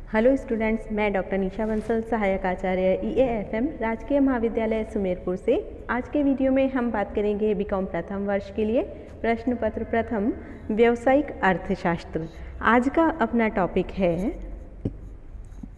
Hello students, मैं doctor निशा बंसल, सहायक आचार्य EAFM राजकीय महाविद्यालय सुमेरपुर से। आज के वीडियो में हम बात करेंगे बीकॉम प्रथम वर्ष के लिए प्रश्न पत्र प्रथम व्यावसायिक अर्थशास्त्र। आज का अपना टॉपिक है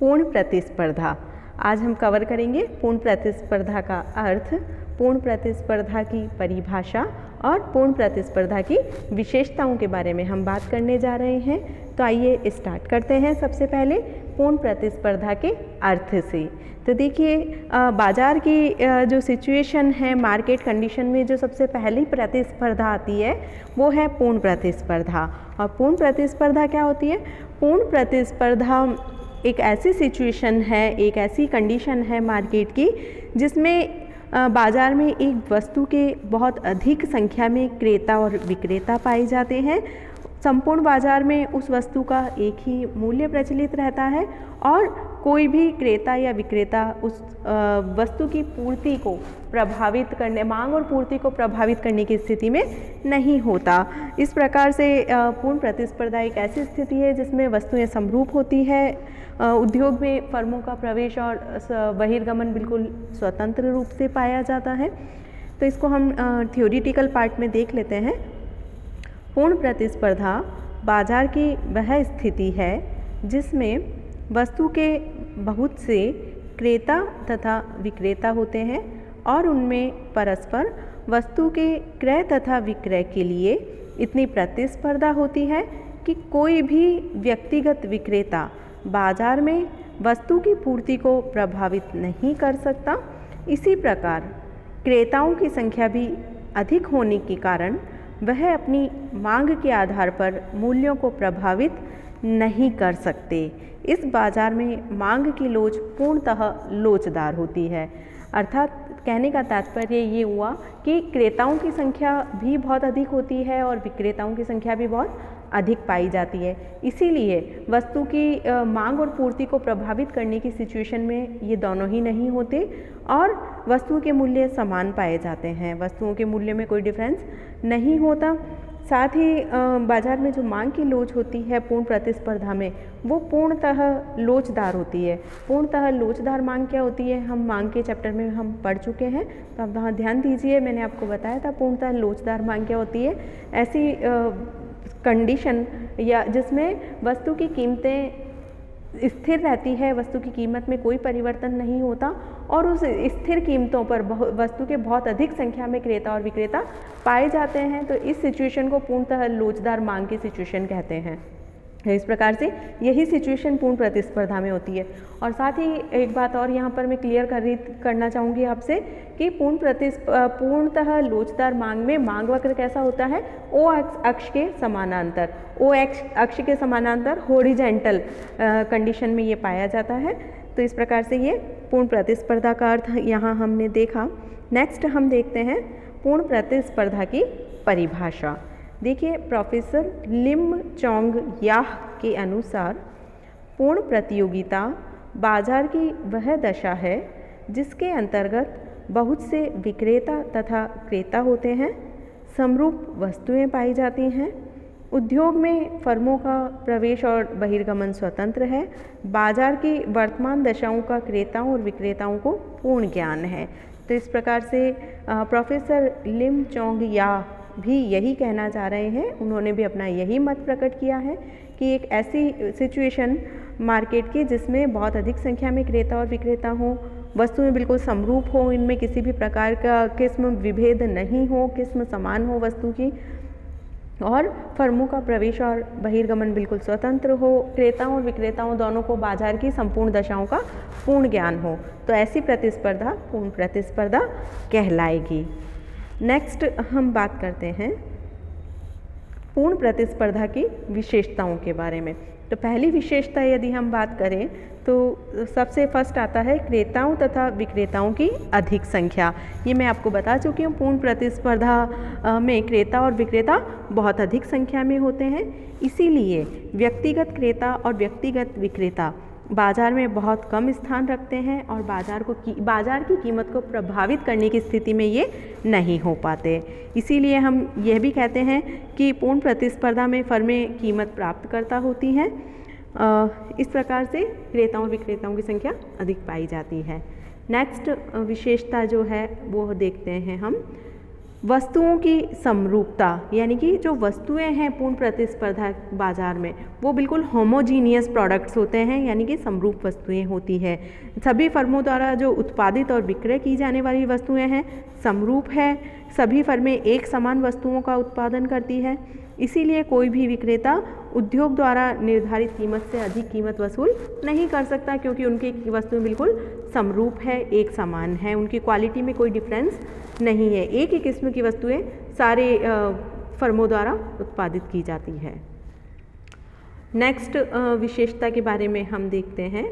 पूर्ण प्रतिस्पर्धा। आज हम कवर करेंगे पूर्ण प्रतिस्पर्धा का अर्थ, पूर्ण प्रतिस्पर्धा की परिभाषा और पूर्ण प्रतिस्पर्धा की विशेषताओं के बारे में हम बात करने जा रहे हैं। तो आइए स्टार्ट करते हैं। सबसे पहले पूर्ण प्रतिस्पर्धा के अर्थ से। तो देखिए, बाज़ार की जो सिचुएशन है, मार्केट कंडीशन में जो सबसे पहली प्रतिस्पर्धा आती है वो है पूर्ण प्रतिस्पर्धा। और पूर्ण प्रतिस्पर्धा क्या होती है? पूर्ण प्रतिस्पर्धा एक ऐसी सिचुएशन है, एक ऐसी कंडीशन है मार्केट की जिसमें बाज़ार में एक वस्तु के बहुत अधिक संख्या में क्रेता और विक्रेता पाए जाते हैं। संपूर्ण बाज़ार में उस वस्तु का एक ही मूल्य प्रचलित रहता है और कोई भी क्रेता या विक्रेता उस वस्तु की पूर्ति को प्रभावित करने, मांग और पूर्ति को प्रभावित करने की स्थिति में नहीं होता। इस प्रकार से पूर्ण प्रतिस्पर्धा एक ऐसी स्थिति है जिसमें वस्तुएं समरूप होती है। उद्योग में फर्मों का प्रवेश और बहिर्गमन बिल्कुल स्वतंत्र रूप से पाया जाता है। तो इसको हम थ्योरेटिकल पार्ट में देख लेते हैं। पूर्ण प्रतिस्पर्धा बाजार की वह स्थिति है जिसमें वस्तु के बहुत से क्रेता तथा विक्रेता होते हैं और उनमें परस्पर वस्तु के क्रय तथा विक्रय के लिए इतनी प्रतिस्पर्धा होती है कि कोई भी व्यक्तिगत विक्रेता बाजार में वस्तु की पूर्ति को प्रभावित नहीं कर सकता। इसी प्रकार क्रेताओं की संख्या भी अधिक होने के कारण वह अपनी मांग के आधार पर मूल्यों को प्रभावित नहीं कर सकते। इस बाजार में मांग की लोच पूर्णतः लोचदार होती है। अर्थात कहने का तात्पर्य ये हुआ कि क्रेताओं की संख्या भी बहुत अधिक होती है और विक्रेताओं की संख्या भी बहुत अधिक पाई जाती है। इसीलिए वस्तु की मांग और पूर्ति को प्रभावित करने की सिचुएशन में ये दोनों ही नहीं होते और वस्तुओं के मूल्य समान पाए जाते हैं। वस्तुओं के मूल्य में कोई डिफरेंस नहीं होता। साथ ही बाज़ार में जो मांग की लोच होती है पूर्ण प्रतिस्पर्धा में, वो पूर्णतः लोचदार होती है। पूर्णतः लोचदार मांग क्या होती है, हम मांग के चैप्टर में हम पढ़ चुके हैं, तो आप वहाँ ध्यान दीजिए। मैंने आपको बताया था पूर्णतः लोचदार मांग क्या होती है। ऐसी कंडीशन या जिसमें वस्तु की कीमतें स्थिर रहती है, वस्तु की कीमत में कोई परिवर्तन नहीं होता और उस स्थिर कीमतों पर वस्तु के बहुत अधिक संख्या में क्रेता और विक्रेता पाए जाते हैं। तो इस सिचुएशन को पूर्णतः लोचदार मांग की सिचुएशन कहते हैं। इस प्रकार से यही सिचुएशन पूर्ण प्रतिस्पर्धा में होती है। और साथ ही एक बात और यहाँ पर मैं क्लियर करना चाहूँगी आपसे कि पूर्णतः लोचदार मांग में मांग वक्र कैसा होता है? ओ अक्ष के समानांतर, ओ अक्ष के समानांतर हॉरिजॉन्टल कंडीशन में ये पाया जाता है। तो इस प्रकार से ये पूर्ण प्रतिस्पर्धा का अर्थ यहाँ हमने देखा। नेक्स्ट हम देखते हैं पूर्ण प्रतिस्पर्धा की परिभाषा। देखिए, प्रोफेसर लिम चोंग याह के अनुसार पूर्ण प्रतियोगिता बाजार की वह दशा है जिसके अंतर्गत बहुत से विक्रेता तथा क्रेता होते हैं, समरूप वस्तुएं पाई जाती हैं, उद्योग में फर्मों का प्रवेश और बहिर्गमन स्वतंत्र है, बाजार की वर्तमान दशाओं का क्रेताओं और विक्रेताओं को पूर्ण ज्ञान है। तो इस प्रकार से प्रोफेसर लिम चोंग याह भी यही कहना चाह रहे हैं। उन्होंने भी अपना यही मत प्रकट किया है कि एक ऐसी सिचुएशन मार्केट की जिसमें बहुत अधिक संख्या में क्रेता और विक्रेता हों, वस्तुएं बिल्कुल समरूप हो, इनमें किसी भी प्रकार का किस्म विभेद नहीं हो, किस्म समान हो वस्तु की, और फर्मों का प्रवेश और बहिर्गमन बिल्कुल स्वतंत्र हो, क्रेताओं और विक्रेताओं दोनों को बाजार की संपूर्ण दशाओं का पूर्ण ज्ञान हो। तो ऐसी प्रतिस्पर्धा पूर्ण प्रतिस्पर्धा कहलाएगी। नेक्स्ट हम बात करते हैं पूर्ण प्रतिस्पर्धा की विशेषताओं के बारे में। तो पहली विशेषता यदि हम बात करें तो सबसे फर्स्ट आता है क्रेताओं तथा विक्रेताओं की अधिक संख्या। ये मैं आपको बता चुकी हूँ, पूर्ण प्रतिस्पर्धा में क्रेता और विक्रेता बहुत अधिक संख्या में होते हैं। इसीलिए व्यक्तिगत क्रेता और व्यक्तिगत विक्रेता बाज़ार में बहुत कम स्थान रखते हैं और बाज़ार की कीमत को प्रभावित करने की स्थिति में ये नहीं हो पाते। इसीलिए हम यह भी कहते हैं कि पूर्ण प्रतिस्पर्धा में फर्में कीमत प्राप्त करता होती हैं। इस प्रकार से क्रेताओं और विक्रेताओं की संख्या अधिक पाई जाती है। नेक्स्ट विशेषता जो है वो देखते हैं हम, वस्तुओं की समरूपता, यानी कि जो वस्तुएं हैं पूर्ण प्रतिस्पर्धा बाजार में वो बिल्कुल होमोजीनियस प्रोडक्ट्स होते हैं, यानी कि समरूप वस्तुएं होती है। सभी फर्मों द्वारा जो उत्पादित और विक्रय की जाने वाली वस्तुएं हैं समरूप है, सभी फर्में एक समान वस्तुओं का उत्पादन करती है। इसीलिए कोई भी विक्रेता उद्योग द्वारा निर्धारित कीमत से अधिक कीमत वसूल नहीं कर सकता, क्योंकि उनकी वस्तुएं बिल्कुल समरूप है, एक समान है, उनकी क्वालिटी में कोई डिफरेंस नहीं है, एक ही किस्म की वस्तुएं सारे फर्मों द्वारा उत्पादित की जाती है। नेक्स्ट विशेषता के बारे में हम देखते हैं,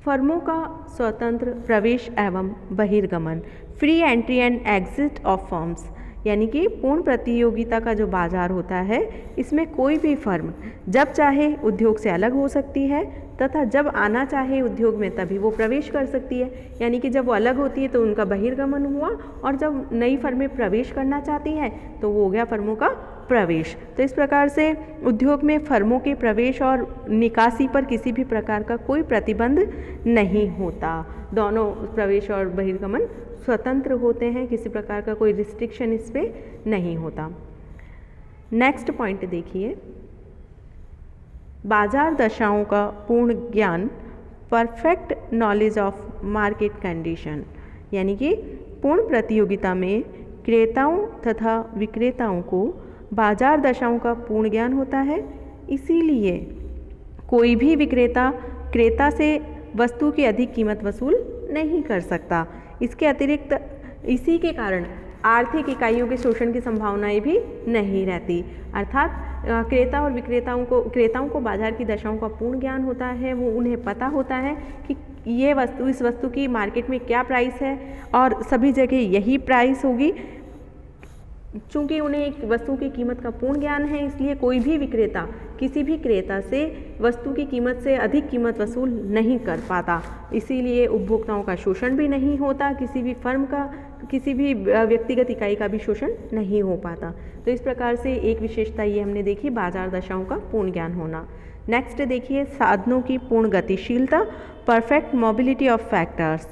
फर्मों का स्वतंत्र प्रवेश एवं बहिर्गमन, free entry and exit of firms, यानी कि पूर्ण प्रतियोगिता का जो बाजार होता है इसमें कोई भी फर्म जब चाहे उद्योग से अलग हो सकती है तथा जब आना चाहे उद्योग में तभी वो प्रवेश कर सकती है। यानी कि जब वो अलग होती है तो उनका बहिर्गमन हुआ, और जब नई फर्में प्रवेश करना चाहती हैं तो वो हो गया फर्मों का प्रवेश। तो इस प्रकार से उद्योग में फर्मों के प्रवेश और निकासी पर किसी भी प्रकार का कोई प्रतिबंध नहीं होता। दोनों प्रवेश और बहिर्गमन स्वतंत्र होते हैं, किसी प्रकार का कोई रिस्ट्रिक्शन इस पे नहीं होता। नेक्स्ट पॉइंट देखिए, बाजार दशाओं का पूर्ण ज्ञान, perfect knowledge of market condition, यानी कि पूर्ण प्रतियोगिता में क्रेताओं तथा विक्रेताओं को बाजार दशाओं का पूर्ण ज्ञान होता है। इसीलिए कोई भी विक्रेता क्रेता से वस्तु की अधिक कीमत वसूल नहीं कर सकता। इसके अतिरिक्त इसी के कारण आर्थिक इकाइयों के शोषण की संभावनाएं भी नहीं रहती। अर्थात क्रेताओं को बाजार की दशाओं का पूर्ण ज्ञान होता है, वो उन्हें पता होता है कि ये वस्तु, इस वस्तु की मार्केट में क्या प्राइस है और सभी जगह यही प्राइस होगी। चूँकि उन्हें एक वस्तु की कीमत का पूर्ण ज्ञान है, इसलिए कोई भी विक्रेता किसी भी क्रेता से वस्तु की कीमत से अधिक कीमत वसूल नहीं कर पाता। इसीलिए उपभोक्ताओं का शोषण भी नहीं होता, किसी भी फर्म का, किसी भी व्यक्तिगत इकाई का भी शोषण नहीं हो पाता। तो इस प्रकार से एक विशेषता ये हमने देखी, बाजार दशाओं का पूर्ण ज्ञान होना। नेक्स्ट देखिए, साधनों की पूर्ण गतिशीलता, परफेक्ट मोबिलिटी ऑफ फैक्टर्स,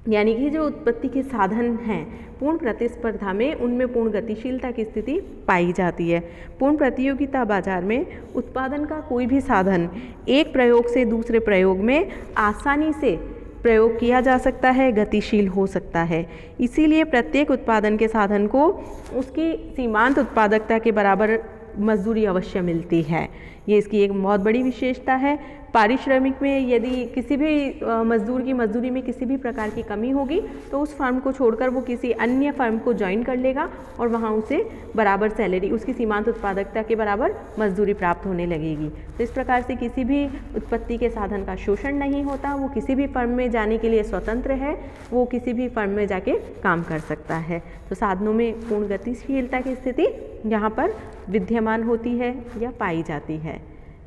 यानी कि जो उत्पत्ति के साधन हैं पूर्ण प्रतिस्पर्धा में उनमें पूर्ण गतिशीलता की स्थिति पाई जाती है। पूर्ण प्रतियोगिता बाजार में उत्पादन का कोई भी साधन एक प्रयोग से दूसरे प्रयोग में आसानी से प्रयोग किया जा सकता है, गतिशील हो सकता है। इसीलिए प्रत्येक उत्पादन के साधन को उसकी सीमांत उत्पादकता के बराबर मजदूरी अवश्य मिलती है। ये इसकी एक बहुत बड़ी विशेषता है। पारिश्रमिक में यदि किसी भी मजदूर की मजदूरी में किसी भी प्रकार की कमी होगी तो उस फर्म को छोड़कर वो किसी अन्य फर्म को ज्वाइन कर लेगा और वहाँ उसे बराबर सैलरी, उसकी सीमांत उत्पादकता के बराबर मजदूरी प्राप्त होने लगेगी। तो इस प्रकार से किसी भी उत्पत्ति के साधन का शोषण नहीं होता, वो किसी भी फर्म में जाने के लिए स्वतंत्र है, वो किसी भी फर्म में जाके काम कर सकता है। तो साधनों में पूर्ण गतिशीलता की स्थिति यहाँ पर विद्यमान होती है या पाई जाती है।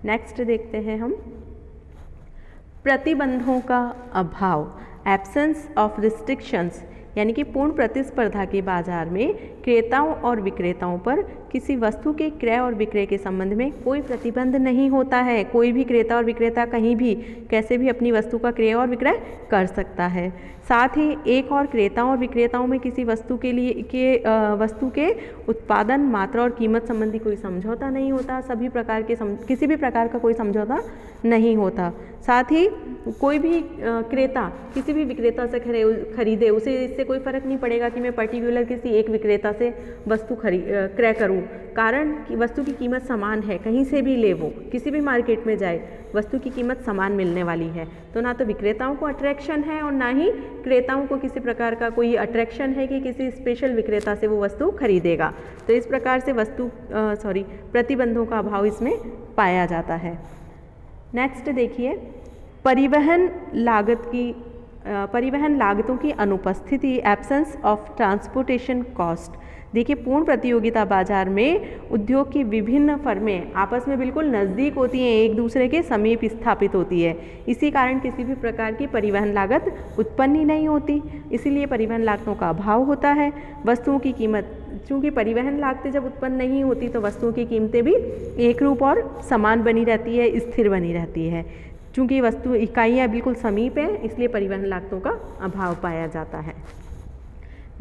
नेक्स्ट देखते हैं हम, प्रतिबंधों का अभाव, एब्सेंस ऑफ रिस्ट्रिक्शंस, यानी कि पूर्ण प्रतिस्पर्धा के बाजार में क्रेताओं और विक्रेताओं पर किसी वस्तु के क्रय और विक्रय के संबंध में कोई प्रतिबंध नहीं होता है। कोई भी क्रेता और विक्रेता कहीं भी कैसे भी अपनी वस्तु का क्रय और विक्रय कर सकता है। साथ ही एक और क्रेताओं और विक्रेताओं में किसी वस्तु वस्तु के उत्पादन, मात्रा और कीमत संबंधी कोई समझौता नहीं होता। किसी भी प्रकार का कोई समझौता नहीं होता। साथ ही कोई भी क्रेता किसी भी विक्रेता से खरीदे, उसे इससे कोई फर्क नहीं पड़ेगा कि मैं पर्टिकुलर किसी एक विक्रेता से वस्तु क्रय करूं, कारण कि वस्तु की कीमत समान है, कहीं से भी ले, वो किसी भी मार्केट में जाए वस्तु की कीमत समान मिलने वाली है। तो ना तो विक्रेताओं को अट्रैक्शन है और ना ही क्रेताओं को किसी प्रकार का कोई अट्रैक्शन है कि किसी स्पेशल विक्रेता से वो वस्तु खरीदेगा। तो इस प्रकार से प्रतिबंधों का अभाव इसमें पाया जाता है। नेक्स्ट देखिए, परिवहन लागतों की अनुपस्थिति, एब्सेंस ऑफ ट्रांसपोर्टेशन कॉस्ट। देखिए, पूर्ण प्रतियोगिता बाजार में उद्योग की विभिन्न फर्में आपस में बिल्कुल नज़दीक होती हैं, एक दूसरे के समीप स्थापित होती है। इसी कारण किसी भी प्रकार की परिवहन लागत उत्पन्न ही नहीं होती, इसीलिए परिवहन लागतों का अभाव होता है। वस्तुओं की कीमत चूँकि परिवहन लागतें जब उत्पन्न नहीं होती तो वस्तुओं की कीमतें भी एक रूप और समान बनी रहती है, स्थिर बनी रहती है। चूँकि वस्तु इकाइयाँ बिल्कुल समीप हैं, इसलिए परिवहन लागतों का अभाव पाया जाता है।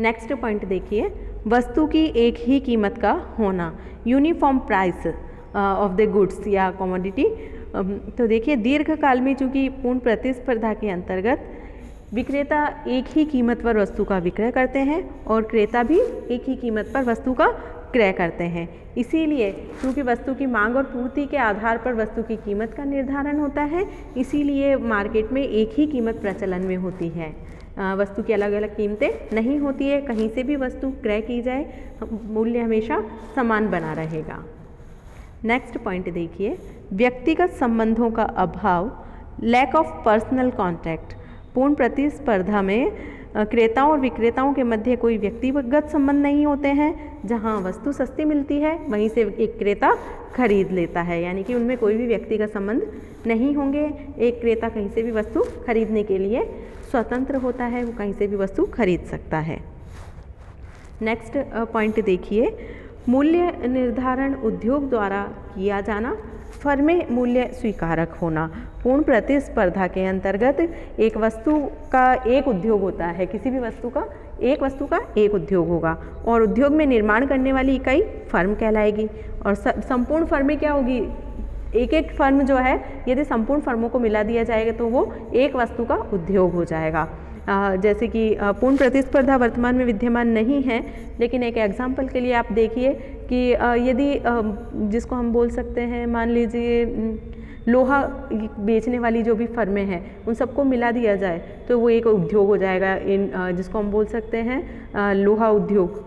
नेक्स्ट पॉइंट देखिए, वस्तु की एक ही कीमत का होना, uniform price of the goods या कमोडिटी। तो देखिए, दीर्घकाल में चूँकि पूर्ण प्रतिस्पर्धा के अंतर्गत विक्रेता एक ही कीमत पर वस्तु का विक्रय करते हैं और क्रेता भी एक ही कीमत पर वस्तु का क्रय करते हैं। इसीलिए क्योंकि वस्तु की मांग और पूर्ति के आधार पर वस्तु की कीमत का निर्धारण होता है, इसीलिए मार्केट में एक ही कीमत प्रचलन में होती है। वस्तु की अलग अलग कीमतें नहीं होती है, कहीं से भी वस्तु क्रय की जाए मूल्य हमेशा समान बना रहेगा। नेक्स्ट पॉइंट देखिए, व्यक्तिगत संबंधों का अभाव, लैक ऑफ पर्सनल कॉन्टैक्ट। पूर्ण प्रतिस्पर्धा में क्रेताओं और विक्रेताओं के मध्य कोई व्यक्तिगत संबंध नहीं होते हैं। जहां वस्तु सस्ती मिलती है वहीं से एक क्रेता खरीद लेता है, यानी कि उनमें कोई भी व्यक्तिगत संबंध नहीं होंगे। एक क्रेता कहीं से भी वस्तु खरीदने के लिए स्वतंत्र होता है, वो कहीं से भी वस्तु खरीद सकता है। नेक्स्ट पॉइंट देखिए, मूल्य निर्धारण उद्योग द्वारा किया जाना, फर्में मूल्य स्वीकारक होना। पूर्ण प्रतिस्पर्धा के अंतर्गत एक वस्तु का एक उद्योग होता है, किसी भी वस्तु का एक उद्योग होगा और उद्योग में निर्माण करने वाली इकाई फर्म कहलाएगी। और संपूर्ण फर्में क्या होगी, एक एक फर्म जो है, यदि संपूर्ण फर्मों को मिला दिया जाएगा तो वो एक वस्तु का उद्योग हो जाएगा। जैसे कि पूर्ण प्रतिस्पर्धा वर्तमान में विद्यमान नहीं है, लेकिन एक एग्जाम्पल के लिए आप देखिए कि यदि जिसको हम बोल सकते हैं, मान लीजिए लोहा बेचने वाली जो भी फर्में हैं उन सबको मिला दिया जाए तो वो एक उद्योग हो जाएगा, जिसको हम बोल सकते हैं लोहा उद्योग।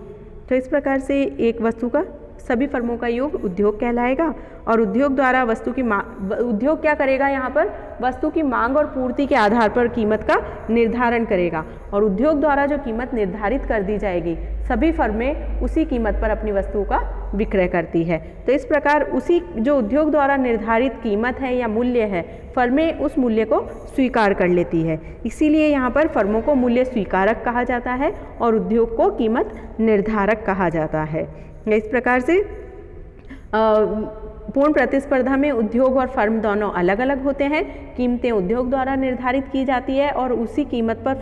तो इस प्रकार से एक वस्तु का सभी फर्मों का योग उद्योग कहलाएगा। और उद्योग द्वारा वस्तु की उद्योग क्या करेगा, यहाँ पर वस्तु की मांग और पूर्ति के आधार पर कीमत का निर्धारण करेगा और उद्योग द्वारा जो कीमत निर्धारित कर दी जाएगी सभी फर्में उसी कीमत पर अपनी वस्तुओं का विक्रय करती है। तो इस प्रकार उसी जो उद्योग द्वारा निर्धारित कीमत है या मूल्य है, फर्में उस मूल्य को स्वीकार कर लेती है। इसीलिए यहाँ पर फर्मों को मूल्य स्वीकारक कहा जाता है और उद्योग को कीमत निर्धारक कहा जाता है। इस प्रकार से पूर्ण प्रतिस्पर्धा में उद्योग और फर्म दोनों अलग अलग होते हैं। कीमतें उद्योग द्वारा निर्धारित की जाती है और उसी कीमत पर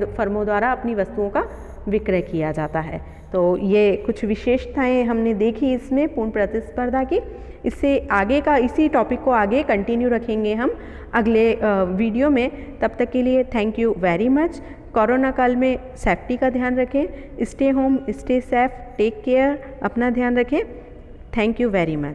फर्मों द्वारा अपनी वस्तुओं का विक्रय किया जाता है। तो ये कुछ विशेषताएं हमने देखी इसमें पूर्ण प्रतिस्पर्धा की। इससे आगे का इसी टॉपिक को आगे कंटिन्यू रखेंगे हम अगले वीडियो में। तब तक के लिए thank you very much. Corona काल में सेफ्टी का ध्यान रखें, stay home, stay safe, take care, अपना ध्यान रखें। Thank you very much.